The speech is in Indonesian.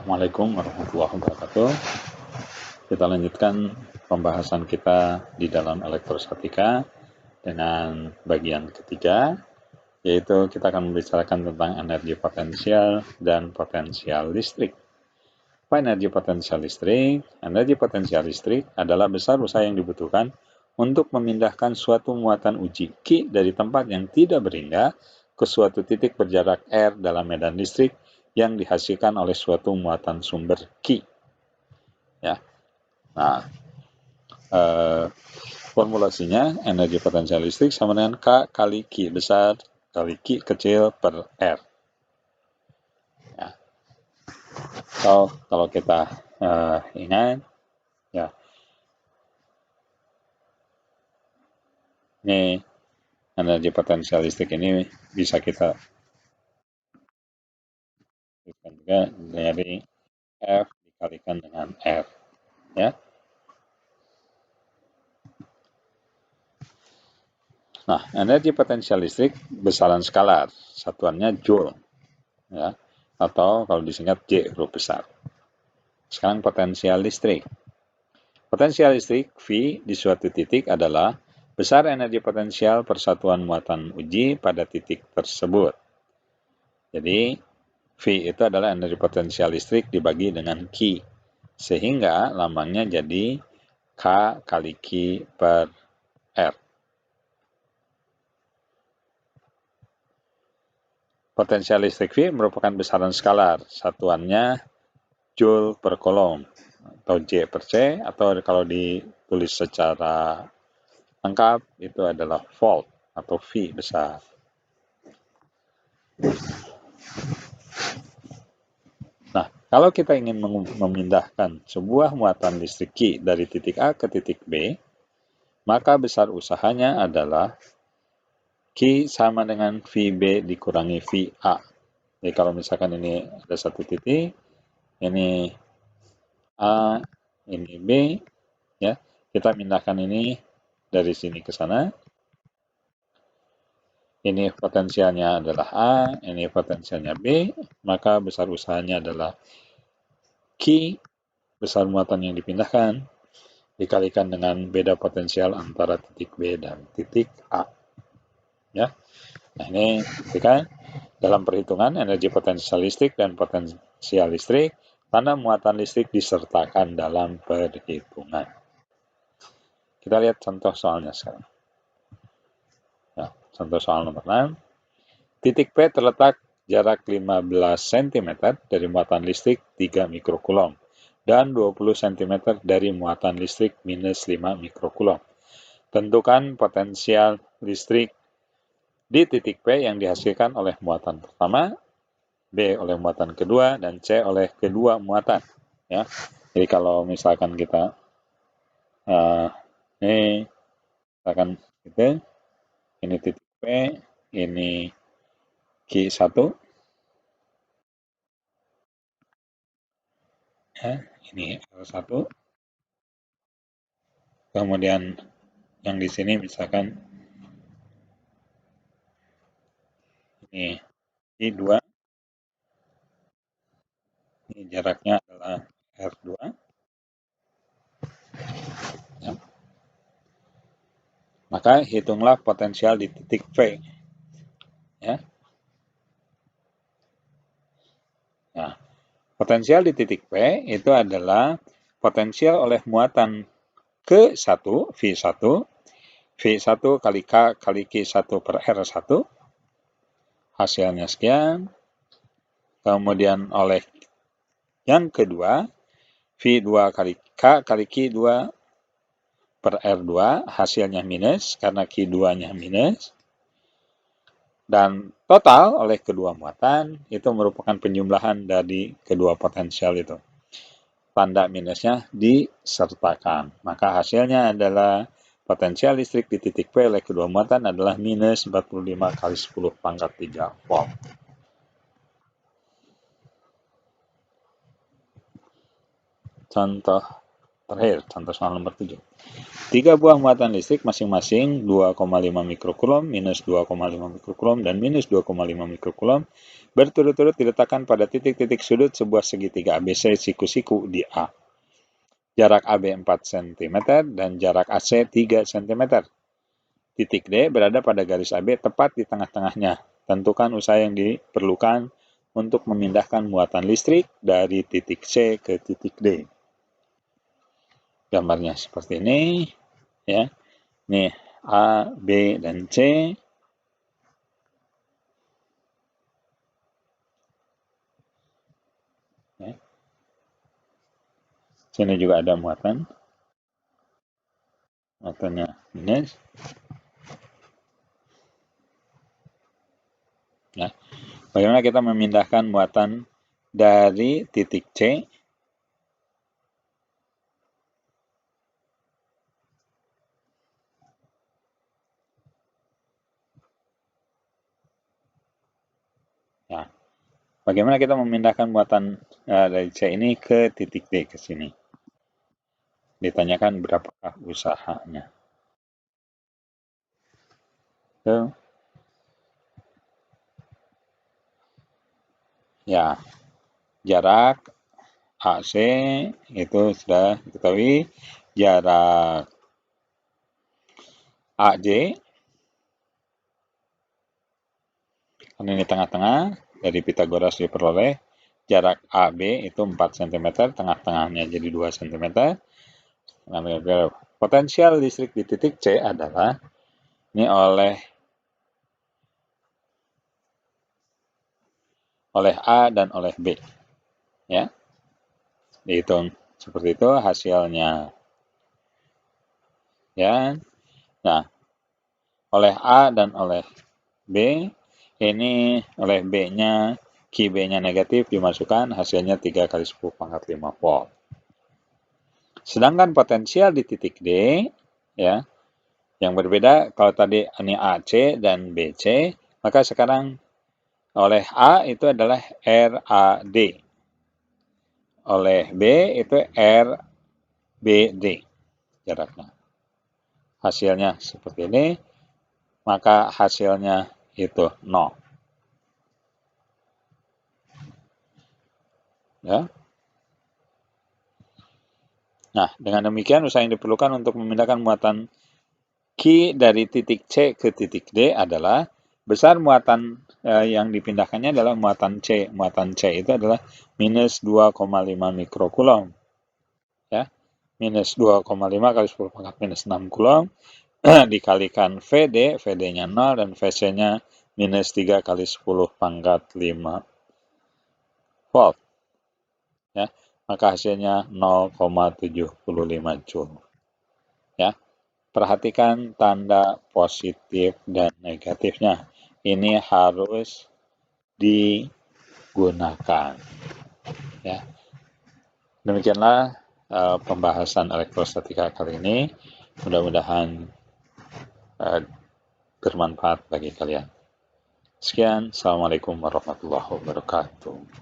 Assalamualaikum warahmatullahi wabarakatuh. Kita lanjutkan pembahasan kita di dalam elektrostatika dengan bagian ketiga, yaitu kita akan membicarakan tentang energi potensial dan potensial listrik. Apa energi potensial listrik? Energi potensial listrik adalah besar usaha yang dibutuhkan untuk memindahkan suatu muatan uji Q dari tempat yang tidak berhingga ke suatu titik berjarak R dalam medan listrik yang dihasilkan oleh suatu muatan sumber Q. Ya. Nah, formulasinya energi potensial listrik sama dengan K kali Q besar kali Q kecil per R. Ya. So, kalau kita ingat, ya, ini energi potensial listrik ini bisa kita tuliskan juga dari F dikalikan dengan R. Ya. Nah, energi potensial listrik besaran skalar, satuannya joule, ya, atau kalau disingkat J huruf besar. Sekarang potensial listrik. Potensial listrik V di suatu titik adalah besar energi potensial persatuan muatan uji pada titik tersebut. Jadi, V itu adalah energi potensial listrik dibagi dengan Q, sehingga lambangnya jadi K kali Q per R. Potensial listrik V merupakan besaran skalar, satuannya joule per coulomb, atau J per C, atau kalau ditulis secara lengkap itu adalah volt atau V besar. Nah, kalau kita ingin memindahkan sebuah muatan listrik Q dari titik A ke titik B, maka besar usahanya adalah Q sama dengan VB dikurangi VA. Jadi kalau misalkan ini ada satu titik, ini A, ini B, ya, kita pindahkan ini dari sini ke sana. Ini potensialnya adalah A, ini potensialnya B, maka besar usahanya adalah Q, besar muatan yang dipindahkan, dikalikan dengan beda potensial antara titik B dan titik A. Ya. Nah, ini kan dalam perhitungan energi potensial listrik dan potensial listrik, tanda muatan listrik disertakan dalam perhitungan. Kita lihat contoh soalnya sekarang. Nah, contoh soal nomor 6. Titik P terletak jarak 15 cm dari muatan listrik 3 mikrocoulomb dan 20 cm dari muatan listrik minus 5 mikrocoulomb. Tentukan potensial listrik di titik P yang dihasilkan oleh muatan pertama, B oleh muatan kedua, dan C oleh kedua muatan. Ya. Jadi kalau misalkan kita ini misalkan gitu, ini titik P, ini Q1, ya, ini R1, kemudian yang di sini misalkan ini Q2, ini jaraknya adalah R2, ya. Maka hitunglah potensial di titik P, ya. Nah, potensial di titik P itu adalah potensial oleh muatan ke1, V1, V1 kali K kali Q1 per R1, hasilnya sekian. Kemudian oleh yang kedua, V2 kali K kali Q2 per R2, hasilnya minus karena Q2-nya minus. Dan total oleh kedua muatan itu merupakan penjumlahan dari kedua potensial itu. Tanda minusnya disertakan. Maka hasilnya adalah potensial listrik di titik P oleh kedua muatan adalah minus 45 kali 10 pangkat 3 volt. Contoh terakhir, contoh soal nomor 7. 3 buah muatan listrik masing-masing 2,5 mikrokulom, minus 2,5 mikrokulom, dan minus 2,5 mikrokulom berturut-turut diletakkan pada titik-titik sudut sebuah segitiga ABC siku-siku di A. Jarak AB 4 cm dan jarak AC 3 cm. Titik D berada pada garis AB tepat di tengah-tengahnya. Tentukan usaha yang diperlukan untuk memindahkan muatan listrik dari titik C ke titik D. Gambarnya seperti ini, ya. Nih, A, B, dan C. Ya. Sini juga ada muatan. Muatannya minus. Ya. Bagaimana kita memindahkan muatan dari titik C ya. Bagaimana kita memindahkan muatan dari C ini ke titik D ke sini? Ditanyakan berapakah usahanya. So, ya, jarak AC itu sudah diketahui. Jarak AJ, karena ini tengah-tengah, dari Pitagoras diperoleh. Jarak AB itu 4 cm, tengah-tengahnya jadi 2 cm. Potensial listrik di titik C adalah ini oleh A dan oleh B. Ya. Dihitung seperti itu hasilnya. Ya. Nah, oleh A dan oleh B, ini oleh B-nya, QB-nya negatif dimasukkan, hasilnya 3 kali 10 pangkat 5 volt. Sedangkan potensial di titik D, ya, yang berbeda, kalau tadi ini AC dan BC, maka sekarang oleh A itu adalah RAD. Oleh B itu RBD jaraknya. Hasilnya seperti ini, maka hasilnya itu 0. Ya. Nah, dengan demikian usaha yang diperlukan untuk memindahkan muatan Q dari titik C ke titik D adalah besar muatan yang dipindahkannya adalah muatan C. Muatan C itu adalah minus 2,5 mikrokulom. Ya. Minus 2,5 kali 10 pangkat minus 6 kulom dikalikan VD, VD-nya 0 dan VC-nya minus 3 kali 10 pangkat 5 volt. Ya. Maka hasilnya 0,75 Joule. Ya. Perhatikan tanda positif dan negatifnya. Ini harus digunakan. Ya. Demikianlah pembahasan elektrostatika kali ini. Mudah-mudahan bermanfaat bagi kalian. Sekian, Assalamualaikum warahmatullahi wabarakatuh.